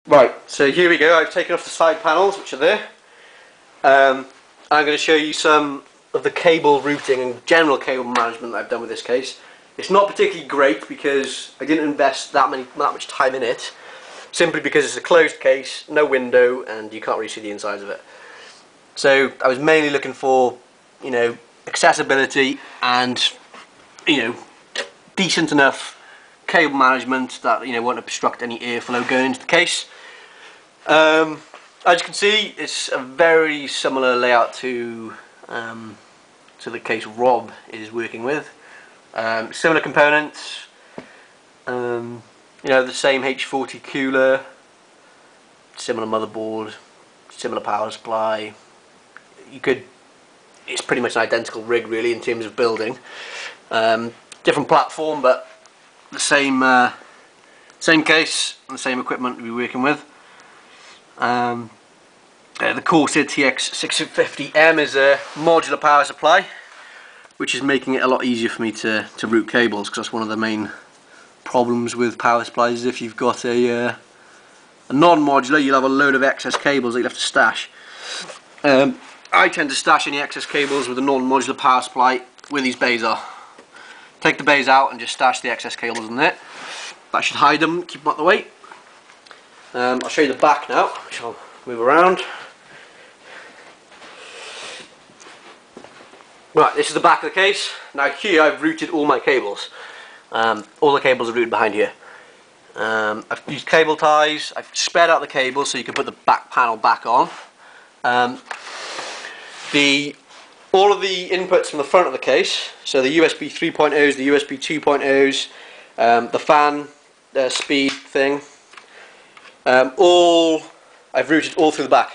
Right, so here we go. I've taken off the side panels, which are there. I'm going to show you some of the cable routing and general cable management that I've done with this case. It's not particularly great because I didn't invest that much time in it, simply because it's a closed case, no window, and you can't really see the insides of it. So I was mainly looking for, accessibility and, decent enough cable management that won't obstruct any airflow going into the case. As you can see, it's a very similar layout to the case Rob is working with. Similar components, the same H40 cooler, similar motherboard, similar power supply. It's pretty much an identical rig really in terms of building. Different platform, but the same case and the same equipment we're working with. The Corsair TX650M is a modular power supply, which is making it a lot easier for me to route cables, because that's one of the main problems with power supplies. Is if you've got a non-modular, you'll have a load of excess cables that you'll have to stash. I tend to stash any excess cables with a non-modular power supply where these bays are. Take the bays out and just stash the excess cables in there. That should hide them, keep them out of the way. I'll show you the back now, which I'll move around. Right, this is the back of the case. Now here I've routed all my cables. All the cables are routed behind here. I've used cable ties. I've spread out the cables so you can put the back panel back on. All of the inputs from the front of the case, so the USB 3.0s, the USB 2.0s, the fan speed thing, all I've routed all through the back.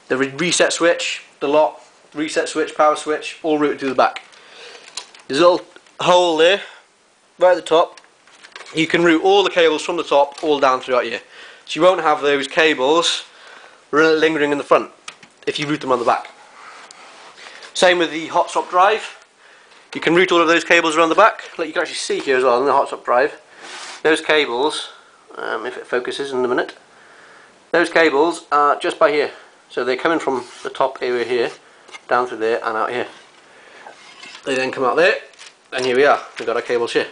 The reset switch, the lot, reset switch, power switch, all routed through the back. There's a little hole there, right at the top. You can route all the cables from the top all down throughout here. So you won't have those cables lingering in the front if you route them on the back. Same with the hot swap drive. You can route all of those cables around the back, like you can actually see here as well in the hot swap drive. Those cables, if it focuses in a minute, those cables are just by here. So they're coming from the top area here, down through there and out here. They then come out there, and here we are, we've got our cables here.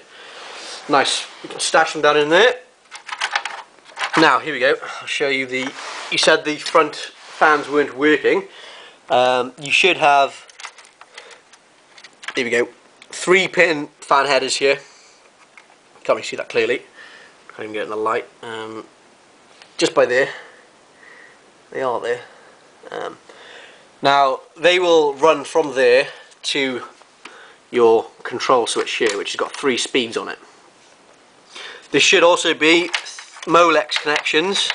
Nice, you can stash them down in there. Now here we go, I'll show you you said the front fans weren't working. You should have, here we go, 3-pin fan headers here. Can't really see that clearly, can't even get in the light. Just by there, they are there. Now they will run from there to your control switch here, which has got 3 speeds on it. There should also be Molex connections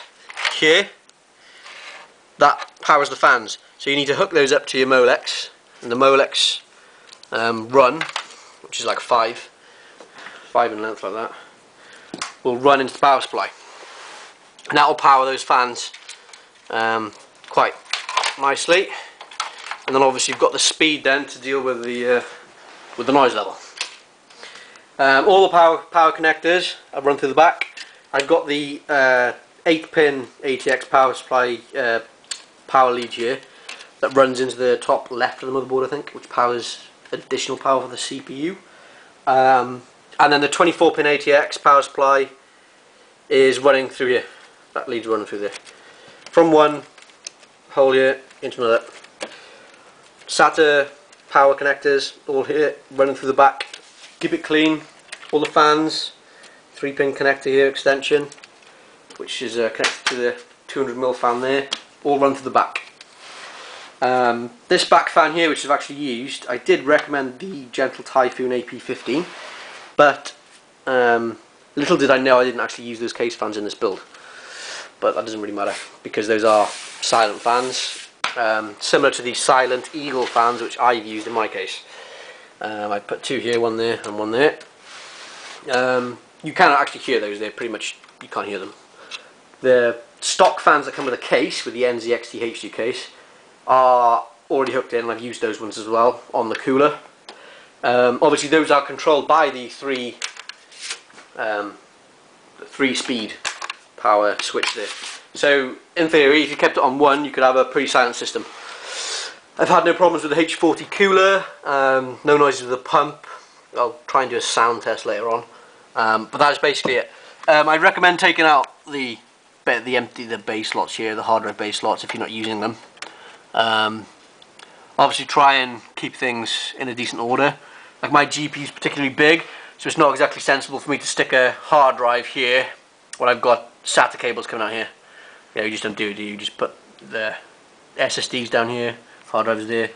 here that powers the fans, so you need to hook those up to your Molex, and the Molex run, which is like 5 in length like that, will run into the power supply, and that will power those fans quite nicely. And then obviously you've got the speed then to deal with the noise level. All the power connectors I've run through the back. I've got the 8-pin ATX power supply power lead here that runs into the top left of the motherboard, I think, which powers additional power for the CPU. And then the 24-pin ATX power supply is running through here. That lead's running through there. From one hole here into another. SATA power connectors all here running through the back. Keep it clean. All the fans, 3-pin connector here, extension, which is connected to the 200mm fan there, all run through the back. This back fan here, which I've actually used, I did recommend the Gentle Typhoon AP15, but little did I know I didn't actually use those case fans in this build. But that doesn't really matter, because those are silent fans, similar to the Silent Eagle fans which I've used in my case. I put 2 here, 1 there and 1 there. You cannot actually hear those, they're pretty much, you can't hear them. The stock fans that come with a case, with the NZXT HD case, are already hooked in, and I've used those ones as well on the cooler. Obviously those are controlled by the 3 speed power switch there. So in theory, if you kept it on one, you could have a pretty silent system. I've had no problems with the H40 cooler, no noises with the pump. I'll try and do a sound test later on, but that's basically it. I'd recommend taking out the base slots here, the hard drive base slots, if you're not using them. Obviously try and keep things in a decent order. Like my GPU is particularly big, so it's not exactly sensible for me to stick a hard drive here when I've got SATA cables coming out here. You just don't do it, you just put the SSDs down here, hard drives there,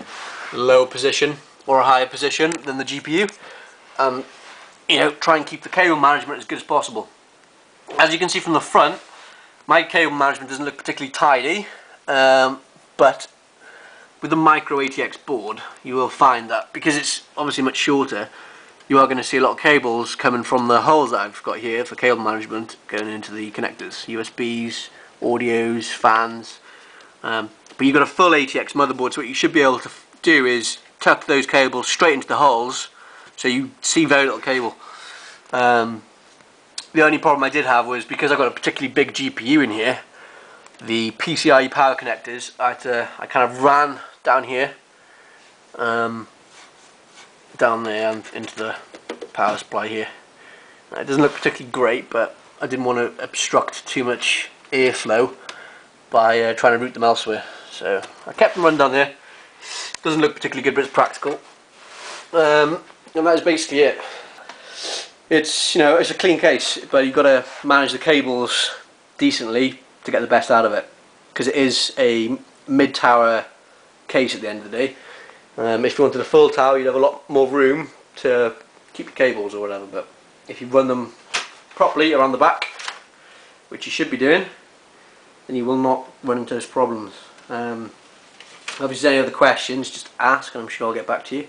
lower position or a higher position than the GPU. Try and keep the cable management as good as possible. As you can see from the front, my cable management doesn't look particularly tidy, but with the micro ATX board you will find that because it's obviously much shorter, you are going to see a lot of cables coming from the holes that I've got here for cable management going into the connectors, USBs, audios, fans, but you've got a full ATX motherboard, so what you should be able to do is tuck those cables straight into the holes so you see very little cable. The only problem I did have was because I've got a particularly big GPU in here, the PCIe power connectors, I kind of ran down here, down there and into the power supply here. It doesn't look particularly great, but I didn't want to obstruct too much airflow by trying to route them elsewhere. So I kept them run down there. Doesn't look particularly good, but it's practical. And that is basically it. It's it's a clean case, but you've got to manage the cables decently to get the best out of it, because it is a mid-tower case at the end of the day. If you wanted a full tower, you'd have a lot more room to keep your cables or whatever, but if you run them properly around the back, which you should be doing, then you will not run into those problems. If there's any other questions, just ask and I'm sure I'll get back to you.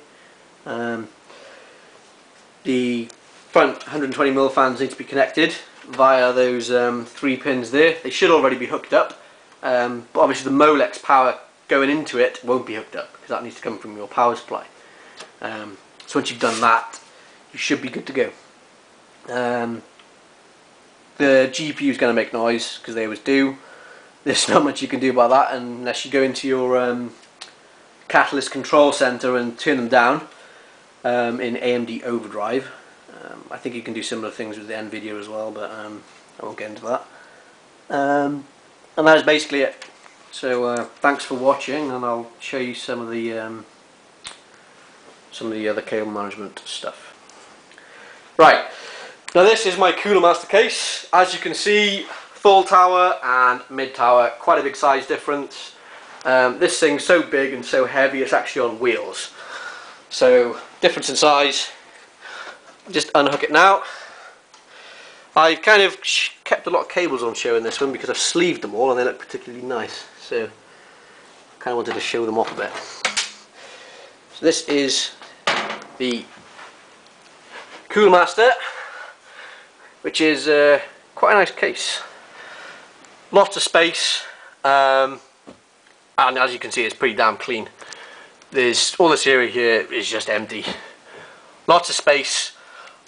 The front 120mm fans need to be connected via those 3 pins there. They should already be hooked up, but obviously the Molex power going into it won't be hooked up because that needs to come from your power supply. So once you've done that, you should be good to go. The GPU is going to make noise because they always do. There's not much you can do about that unless you go into your Catalyst control center and turn them down in AMD overdrive. I think you can do similar things with the NVIDIA as well, but I won't get into that. And that is basically it. So thanks for watching, and I'll show you some of the other cable management stuff. Right, now this is my Cooler Master case. As you can see, full tower and mid tower, quite a big size difference. This thing's so big and so heavy, it's actually on wheels. So difference in size. Just unhook it now. I kind of kept a lot of cables on show in this one because I've sleeved them all and they look particularly nice. So I kind of wanted to show them off a bit. So this is the Cooler Master, which is quite a nice case. Lots of space, and as you can see, it's pretty damn clean. There's all this area here is just empty. Lots of space,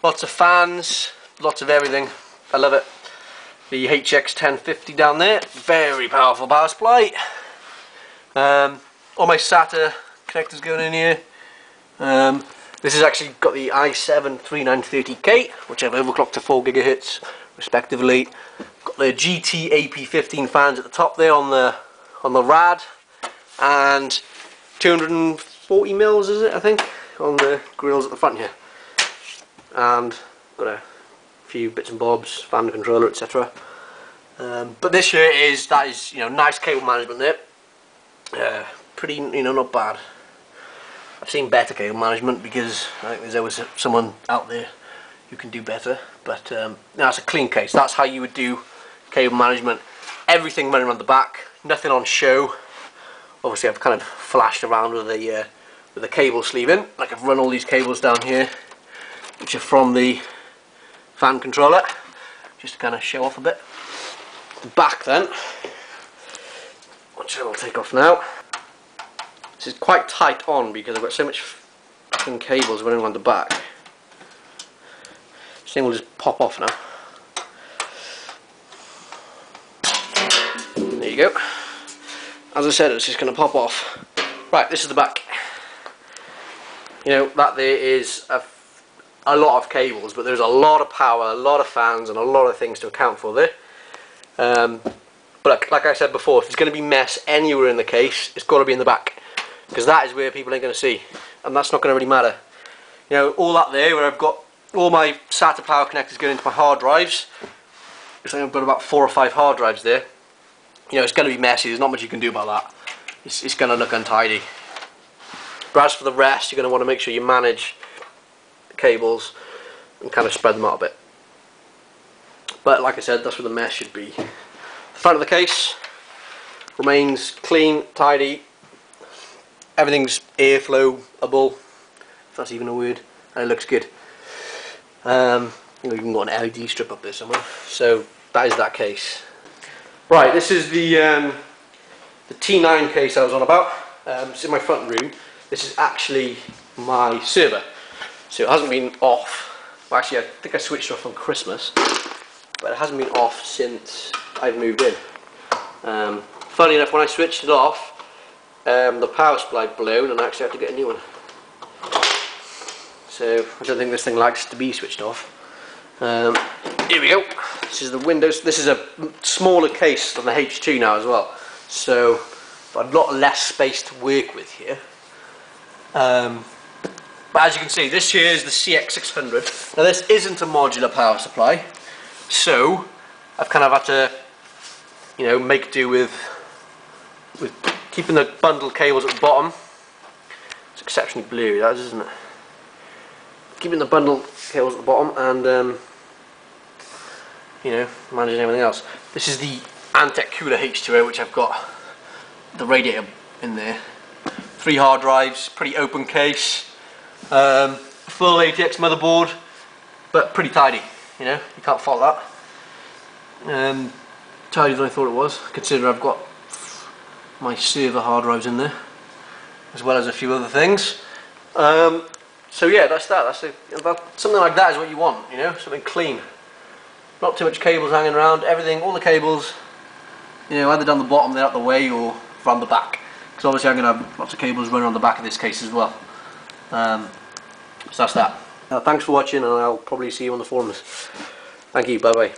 lots of fans, lots of everything. I love it. The HX1050 down there, very powerful power supply. All my SATA connectors going in here. This has actually got the i7-3930K, which I've overclocked to 4 GHz respectively. Got the GT AP15 fans at the top there on the rad, and 240 mils is it, I think, on the grills at the front here. And got a few bits and bobs, fan controller, etc. But this here is nice cable management there. Pretty not bad. I've seen better cable management because I think there's always someone out there who can do better. But it's a clean case. That's how you would do cable management. Everything running around the back, nothing on show. Obviously, I've kind of flashed around with the cable sleeve in. Like I've run all these cables down here, which are from the fan controller, just to kind of show off a bit. The back then, which I will take off now. This is quite tight on because I've got so much fucking cables running around the back. This thing will just pop off now. There you go. As I said, it's just going to pop off. Right, this is the back. You know, that there is a lot of cables, but there's a lot of power, a lot of fans, and a lot of things to account for there. But like I said before, if there's going to be mess anywhere in the case, it's got to be in the back, because that is where people ain't going to see, and that's not going to really matter. You know, all that there, where I've got all my SATA power connectors going into my hard drives, I've got about 4 or 5 hard drives there. You know, it's going to be messy, there's not much you can do about that. It's going to look untidy. But as for the rest, you're going to want to make sure you manage the cables and kind of spread them out a bit. But like I said, that's where the mess should be. The front of the case remains clean, tidy. Everything's airflow-able, if that's even a word, and it looks good. You know, you can got an LED strip up there somewhere. So that is that case. Right, this is the T9 case I was on about. It's in my front room. This is actually my server, so it hasn't been off. Well, actually, I think I switched off on Christmas, but it hasn't been off since I've moved in. Funny enough, when I switched it off, the power supply blown, and I actually had to get a new one. So I don't think this thing likes to be switched off. Here we go. This is the Windows. This is a smaller case than the H2 now as well, so I've got a lot less space to work with here. But as you can see, this here is the CX600. Now this isn't a modular power supply, so I've kind of had to, you know, make do with keeping the bundled cables at the bottom. It's exceptionally blurry, that is, isn't it? Keeping the bundled cables at the bottom and you know, managing everything else. This is the Antec Cooler H2O, which I've got the radiator in there. 3 hard drives, pretty open case, full ATX motherboard, but pretty tidy, you know, you can't fault that. Tidier than I thought it was, considering I've got my server hard drives in there, as well as a few other things. So yeah, that's that. Something like that is what you want, you know, something clean. Not too much cables hanging around, everything, all the cables, you know, either down the bottom, they're out the way, or from the back. Because obviously I'm going to have lots of cables running on the back of this case as well. So that's that. Thanks for watching, and I'll probably see you on the forums. Thank you, bye bye.